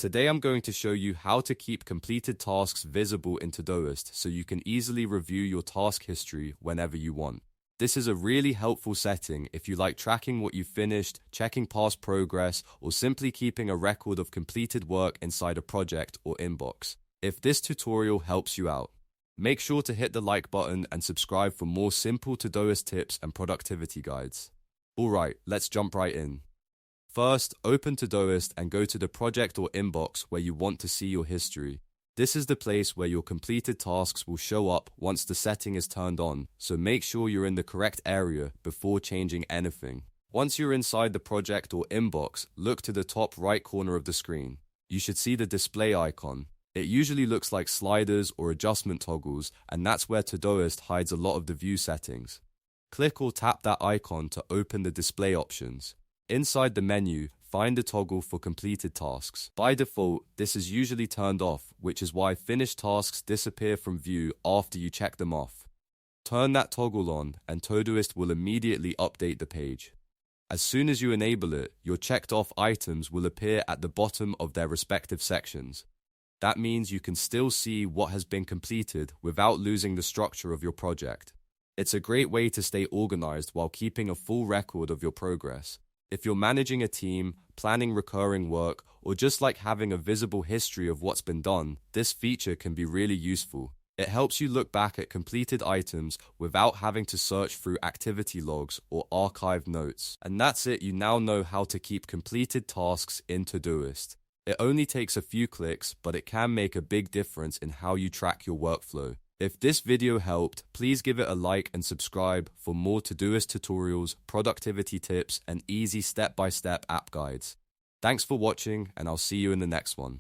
Today I'm going to show you how to keep completed tasks visible in Todoist so you can easily review your task history whenever you want. This is a really helpful setting if you like tracking what you've finished, checking past progress, or simply keeping a record of completed work inside a project or inbox. If this tutorial helps you out, make sure to hit the like button and subscribe for more simple Todoist tips and productivity guides. Alright, let's jump right in. First, open Todoist and go to the project or inbox where you want to see your history. This is the place where your completed tasks will show up once the setting is turned on, so make sure you're in the correct area before changing anything. Once you're inside the project or inbox, look to the top right corner of the screen. You should see the display icon. It usually looks like sliders or adjustment toggles, and that's where Todoist hides a lot of the view settings. Click or tap that icon to open the display options. Inside the menu, find the toggle for completed tasks. By default, this is usually turned off, which is why finished tasks disappear from view after you check them off. Turn that toggle on, and Todoist will immediately update the page. As soon as you enable it, your checked off items will appear at the bottom of their respective sections. That means you can still see what has been completed without losing the structure of your project. It's a great way to stay organized while keeping a full record of your progress. If you're managing a team, planning recurring work, or just like having a visible history of what's been done, this feature can be really useful. It helps you look back at completed items without having to search through activity logs or archived notes. And that's it, you now know how to keep completed tasks in Todoist. It only takes a few clicks, but it can make a big difference in how you track your workflow. If this video helped, please give it a like and subscribe for more Todoist tutorials, productivity tips, and easy step-by-step app guides. Thanks for watching, and I'll see you in the next one.